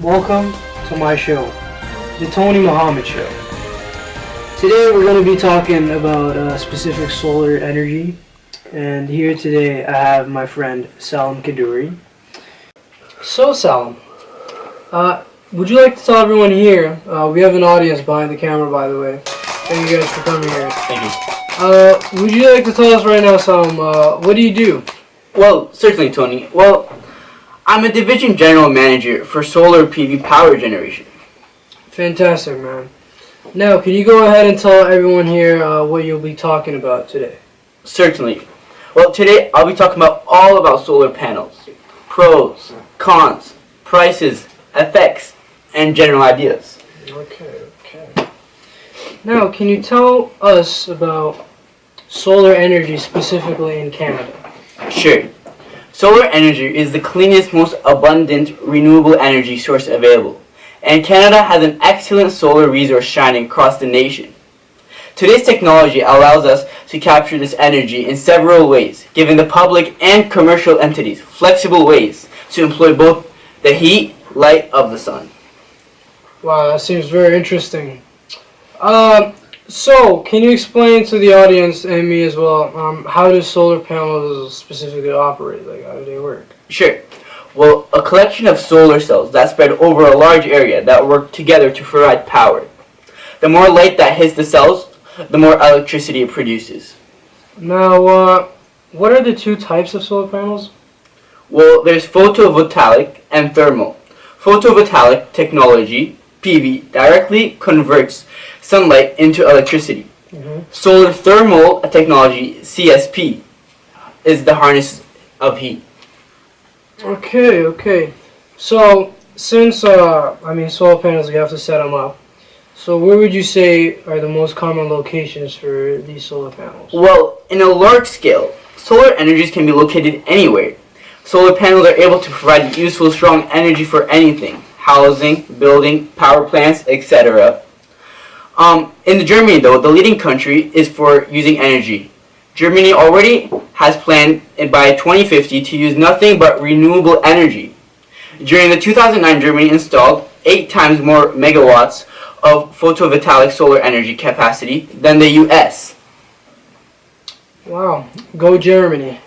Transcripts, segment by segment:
Welcome to my show, The Tony Muhammad Show. Today we're going to be talking about specific solar energy, and here today I have my friend Salem Kaduri. So Salem, would you like to tell everyone here, we have an audience behind the camera by the way, thank you guys for coming here. Thank you. Would you like to tell us right now, Salem, what do you do? Well, certainly, Tony. Well, I'm a division general manager for solar PV power generation. Fantastic, man. Now, can you go ahead and tell everyone here what you'll be talking about today? Certainly. Well, today I'll be talking about all about solar panels, pros, cons, prices, effects, and general ideas. Okay. Now, can you tell us about solar energy specifically in Canada? Sure. Solar energy is the cleanest, most abundant renewable energy source available, and Canada has an excellent solar resource shining across the nation. Today's technology allows us to capture this energy in several ways, giving the public and commercial entities flexible ways to employ both the heat, light of the sun. Wow, that seems very interesting. So, can you explain to the audience and me as well, how do solar panels specifically operate? Like, how do they work? Sure. Well, a collection of solar cells that spread over a large area that work together to provide power. The more light that hits the cells, the more electricity it produces. Now, what are the two types of solar panels? Well, there's photovoltaic and thermal. Photovoltaic technology, PV, directly converts sunlight into electricity. Solar thermal technology, CSP, is the harness of heat. Okay. So, since, solar panels, you have to set them up. So where would you say are the most common locations for these solar panels? Well, in a large scale, solar energies can be located anywhere. Solar panels are able to provide useful, strong energy for anything. Housing, building, power plants, etc. In Germany, though, the leading country is for using energy. Germany already has planned by 2050 to use nothing but renewable energy. During the 2009, Germany installed 8 times more megawatts of photovoltaic solar energy capacity than the US. Wow, go Germany.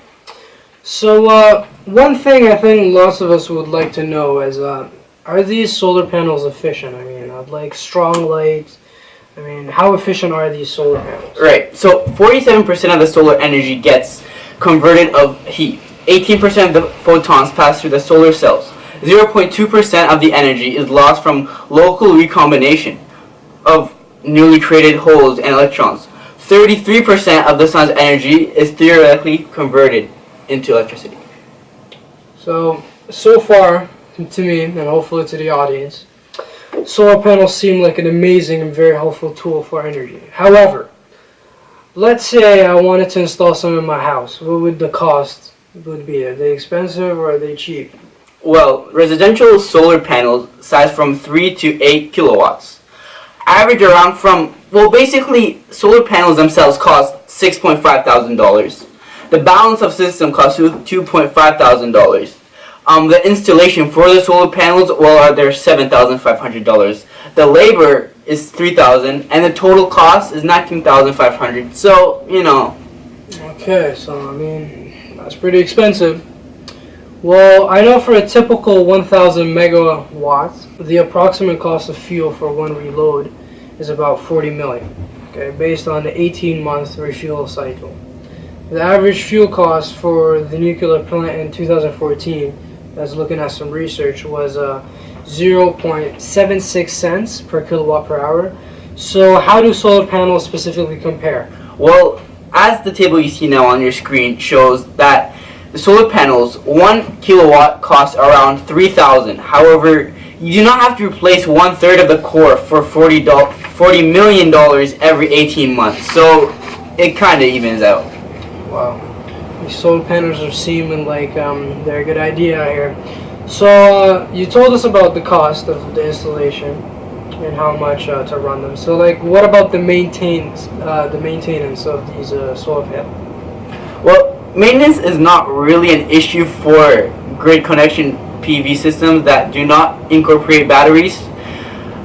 So one thing I think lots of us would like to know is, are these solar panels efficient? I mean, like strong lights. I mean, how efficient are these solar panels? Right, so 47% of the solar energy gets converted of heat. 18% of the photons pass through the solar cells. 0.2% of the energy is lost from local recombination of newly created holes and electrons. 33% of the sun's energy is theoretically converted into electricity. So far, to me, and hopefully to the audience, solar panels seem like an amazing and very helpful tool for energy. However, let's say I wanted to install some in my house. What would the cost be? Are they expensive or are they cheap? Well, residential solar panels size from 3 to 8 kilowatts. Average around basically solar panels themselves cost $6.5 thousand. The balance of system costs $2.5 thousand. The installation for the solar panels, they're $7,500. The labor is $3,000, and the total cost is $19,500. So, Okay, so I mean, that's pretty expensive. Well, I know for a typical 1,000 megawatts, the approximate cost of fuel for one reload is about 40 million. Okay, based on the 18-month refuel cycle. The average fuel cost for the nuclear plant in 2014, I was looking at some research, was 0.76 cents per kilowatt per hour. So how do solar panels specifically compare? Well, as the table you see now on your screen shows that the solar panels, 1 kilowatt costs around $3,000. However, you do not have to replace 1/3 of the core for $40 million every 18 months. So it kind of evens out. Wow. These solar panels are seeming like they're a good idea here. So you told us about the cost of the installation and how much to run them. So like, what about the maintenance of these solar panels? Well, maintenance is not really an issue for grid connection PV systems that do not incorporate batteries.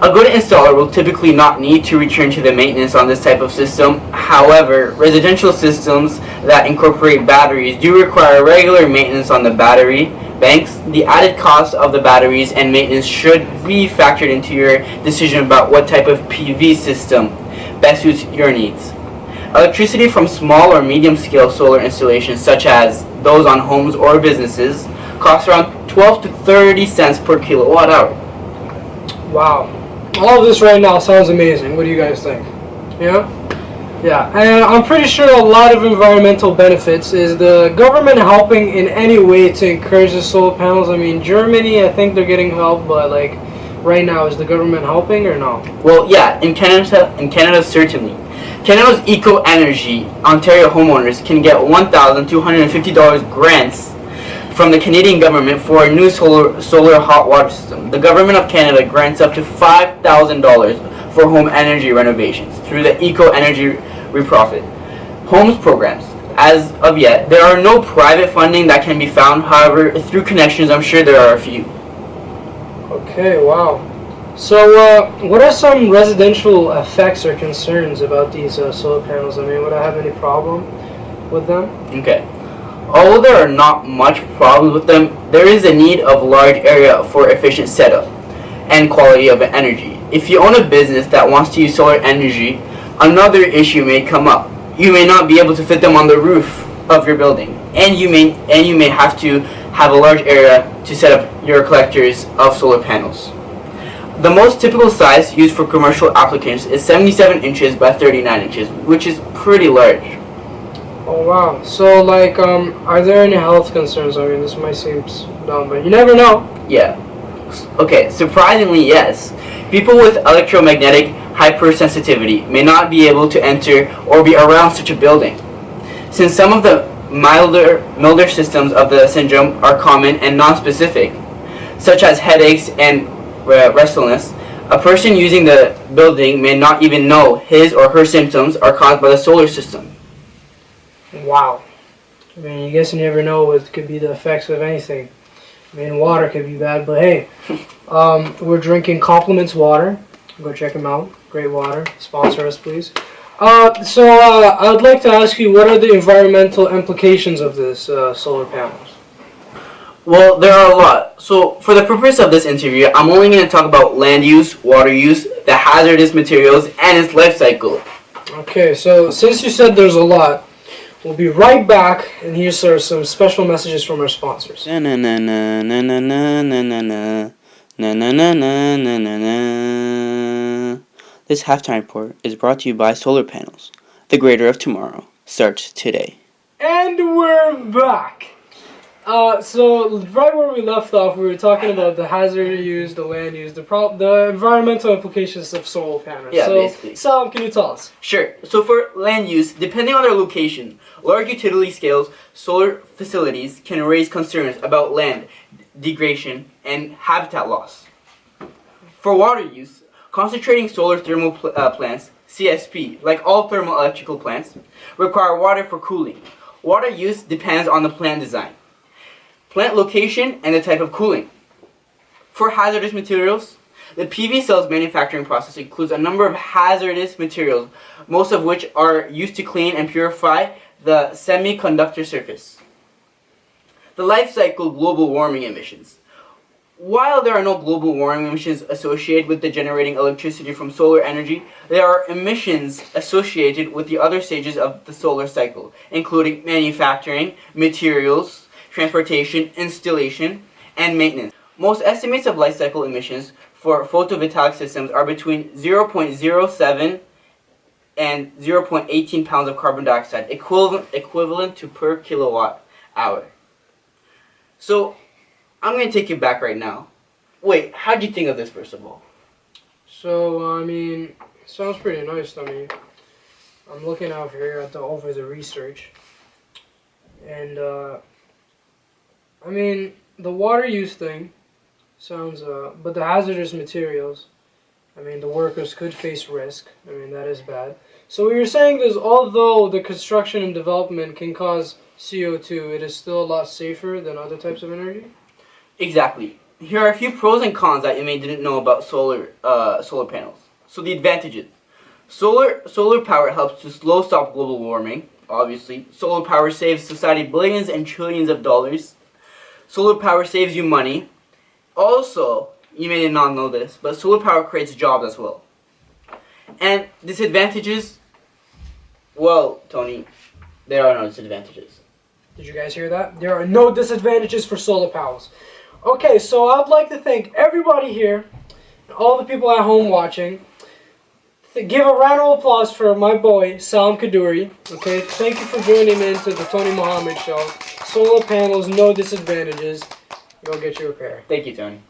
A good installer will typically not need to return to the maintenance on this type of system. However, residential systems that incorporate batteries do require regular maintenance on the battery banks. The added cost of the batteries and maintenance should be factored into your decision about what type of PV system best suits your needs. Electricity from small or medium scale solar installations, such as those on homes or businesses, costs around 12 to 30 cents per kilowatt hour. Wow. All of this right now sounds amazing. What do you guys think? Yeah? Yeah. And I'm pretty sure a lot of environmental benefits. Is the government helping in any way to encourage the solar panels? I mean, Germany, I think they're getting help, but like right now, is the government helping or no? Well, yeah, in Canada certainly. Canada's Eco Energy Ontario homeowners can get $1,250 grants from the Canadian government for a new solar hot water system. The government of Canada grants up to $5,000 for home energy renovations through the Eco Energy Reprofit Homes programs. As of yet, there are no private funding that can be found. However, through connections, I'm sure there are a few. Okay, wow. So, what are some residential effects or concerns about these solar panels? I mean, would I have any problem with them? Okay. Although there are not much problems with them, there is a need of large area for efficient setup and quality of energy. If you own a business that wants to use solar energy, another issue may come up. You may not be able to fit them on the roof of your building, and you may have to have a large area to set up your collectors of solar panels. The most typical size used for commercial applications is 77 inches by 39 inches, which is pretty large. Oh wow. So like, are there any health concerns? I mean, this might seem dumb, but you never know. Yeah. Okay, surprisingly, yes. People with electromagnetic hypersensitivity may not be able to enter or be around such a building. Since some of the milder systems of the syndrome are common and non-specific, such as headaches and restlessness, a person using the building may not even know his or her symptoms are caused by the solar system. Wow. I mean, you guess you never know what could be the effects of anything. I mean, water could be bad, but hey, we're drinking Compliments water. Go check them out. Great water. Sponsor us, please. I would like to ask you, what are the environmental implications of this solar panels? Well, there are a lot. So, for the purpose of this interview, I'm only going to talk about land use, water use, the hazardous materials, and its life cycle. Okay, so since you said there's a lot, we'll be right back, and here's some special messages from our sponsors. This halftime report is brought to you by solar panels. The greater of tomorrow starts today. And we're back. So right where we left off, we were talking about the hazard use, the land use, the environmental implications of solar panels. Yeah, so, basically. Salem, can you tell us? Sure. So for land use, depending on their location, large utility scales solar facilities can raise concerns about land degradation and habitat loss. For water use, concentrating solar thermal plants, CSP, like all thermal electrical plants, require water for cooling. Water use depends on the plant design, plant location, and the type of cooling. For hazardous materials, the PV cells manufacturing process includes a number of hazardous materials, most of which are used to clean and purify the semiconductor surface. The life cycle global warming emissions. While there are no global warming emissions associated with the generating electricity from solar energy, there are emissions associated with the other stages of the solar cycle, including manufacturing, materials, transportation, installation, and maintenance. Most estimates of life cycle emissions for photovoltaic systems are between 0.07 and 0.18 pounds of carbon dioxide, equivalent to per kilowatt hour. So, I'm going to take you back right now. Wait, how'd you think of this first of all? So, I mean, sounds pretty nice to me. I'm looking over here over the research. And, I mean, the water use thing sounds, but the hazardous materials, I mean, the workers could face risk. I mean, that is bad. So what you're saying is, although the construction and development can cause CO2, it is still a lot safer than other types of energy? Exactly. Here are a few pros and cons that you may didn't know about solar panels. So the advantages. Solar power helps to stop global warming, obviously. Solar power saves society billions and trillions of dollars. Solar power saves you money. Also, you may not know this, but solar power creates jobs as well. And disadvantages, well, Tony, there are no disadvantages. Did you guys hear that? There are no disadvantages for solar panels. Okay, so I'd like to thank everybody here, and all the people at home watching. Give a round of applause for my boy, Salem Kaduri. Okay, thank you for joining me into the Tony Muhammad Show. Solar panels, no disadvantages. Go get you a pair. Thank you, Tony.